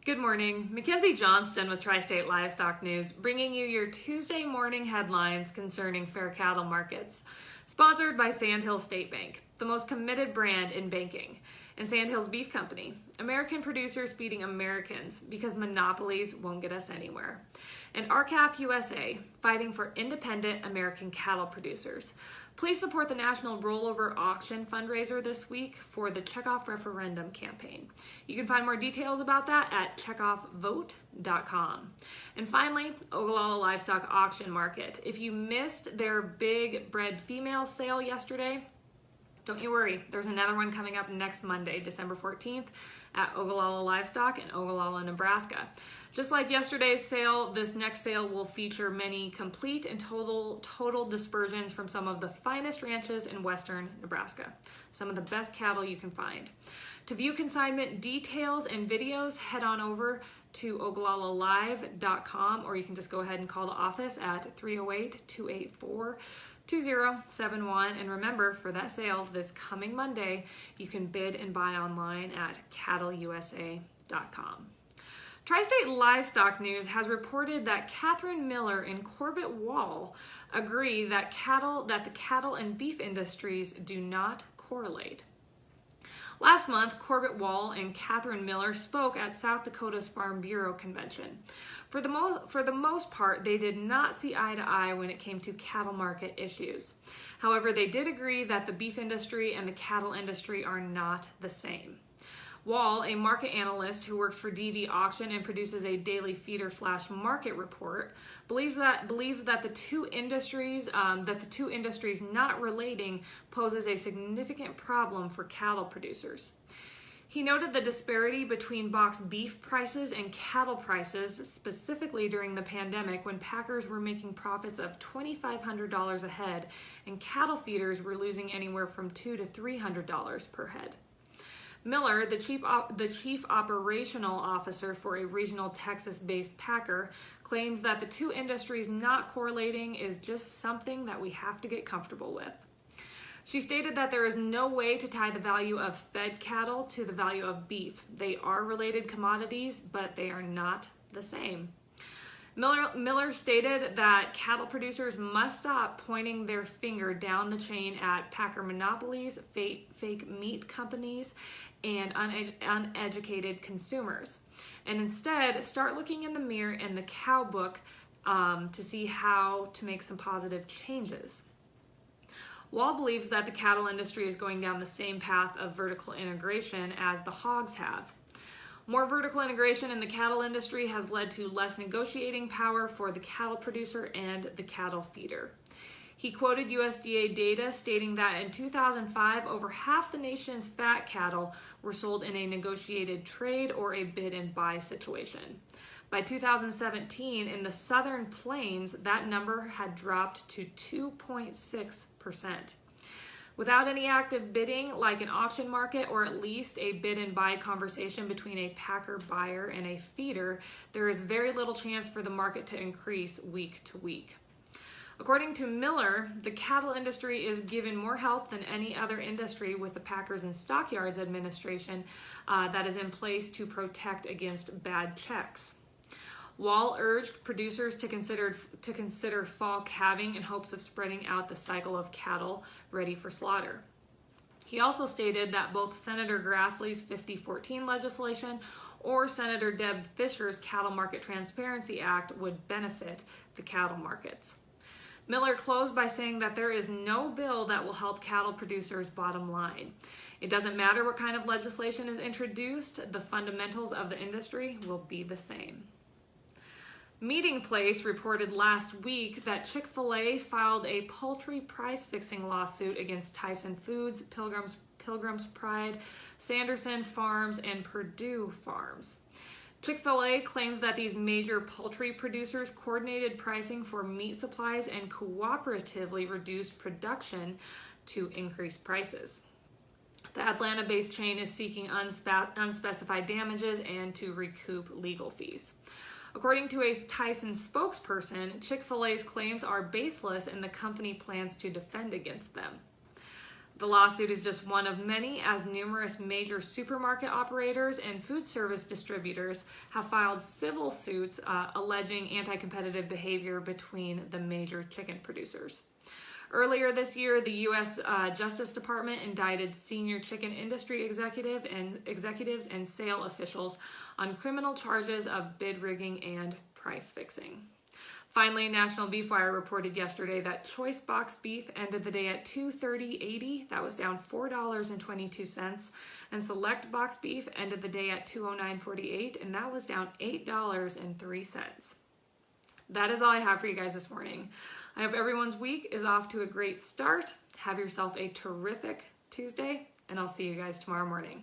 Good morning. Mackenzie Johnston with Tri-State Livestock News, bringing you your Tuesday morning headlines concerning fair cattle markets. Sponsored by Sandhill State Bank, the most committed brand in banking, and Sandhills Beef Company, American producers feeding Americans because monopolies won't get us anywhere. And RCAF USA, fighting for independent American cattle producers. Please support the National Rollover Auction fundraiser this week for the Checkoff Referendum campaign. You can find more details about that at checkoffvote.com. And finally, Ogallala Livestock Auction Market. If you missed their big bred female sale yesterday, don't you worry, there's another one coming up next Monday, December 14th at Ogallala Livestock in Ogallala, Nebraska. Just like yesterday's sale, this next sale will feature many complete and total dispersions from some of the finest ranches in western Nebraska. Some of the best cattle you can find. To view consignment details and videos, head on over to ogallalalive.com, or you can just go ahead and call the office at 308-284-2071. And remember, for that sale this coming Monday, you can bid and buy online at cattleusa.com. Tri-State Livestock News has reported that Catherine Miller and Corbett Wall agree that the cattle and beef industries do not correlate. Last month, Corbett Wall and Catherine Miller spoke at South Dakota's Farm Bureau Convention. For the most part, they did not see eye to eye when it came to cattle market issues. However, they did agree that the beef industry and the cattle industry are not the same. Wall, a market analyst who works for DV Auction and produces a daily feeder flash market report, believes that the two industries not relating poses a significant problem for cattle producers. He noted the disparity between box beef prices and cattle prices, specifically during the pandemic when packers were making profits of $2,500 a head and cattle feeders were losing anywhere from $200 to $300 per head. Miller, the chief operational officer for a regional Texas-based packer, claims that the two industries not correlating is just something that we have to get comfortable with. She stated that there is no way to tie the value of fed cattle to the value of beef. They are related commodities, but they are not the same. Miller stated that cattle producers must stop pointing their finger down the chain at packer monopolies, fake meat companies, and uneducated consumers, and instead start looking in the mirror in the cow book to see how to make some positive changes. Wall believes that the cattle industry is going down the same path of vertical integration as the hogs have. More vertical integration in the cattle industry has led to less negotiating power for the cattle producer and the cattle feeder. He quoted USDA data stating that in 2005, over half the nation's fat cattle were sold in a negotiated trade or a bid and buy situation. By 2017, in the southern plains, that number had dropped to 2.6%. Without any active bidding, like an auction market or at least a bid and buy conversation between a packer buyer and a feeder, there is very little chance for the market to increase week to week. According to Miller, the cattle industry is given more help than any other industry with the Packers and Stockyards Administration that is in place to protect against bad checks. Wall urged producers to consider fall calving in hopes of spreading out the cycle of cattle ready for slaughter. He also stated that both Senator Grassley's 5014 legislation or Senator Deb Fischer's Cattle Market Transparency Act would benefit the cattle markets. Miller closed by saying that there is no bill that will help cattle producers' bottom line. It doesn't matter what kind of legislation is introduced, the fundamentals of the industry will be the same. Meeting Place reported last week that Chick-fil-A filed a poultry price-fixing lawsuit against Tyson Foods, Pilgrim's Pride, Sanderson Farms, and Purdue Farms. Chick-fil-A claims that these major poultry producers coordinated pricing for meat supplies and cooperatively reduced production to increase prices. The Atlanta-based chain is seeking unspecified damages and to recoup legal fees. According to a Tyson spokesperson, Chick-fil-A's claims are baseless and the company plans to defend against them. The lawsuit is just one of many, as numerous major supermarket operators and food service distributors have filed civil suits alleging anti-competitive behavior between the major chicken producers. Earlier this year, the U.S. Justice Department indicted senior chicken industry executives and sale officials on criminal charges of bid rigging and price fixing. Finally, National Beef Wire reported yesterday that choice box beef ended the day at $230.80. That was down $4.22. And select box beef ended the day at $209.48, and that was down $8.03. That is all I have for you guys this morning. I hope everyone's week is off to a great start. Have yourself a terrific Tuesday, and I'll see you guys tomorrow morning.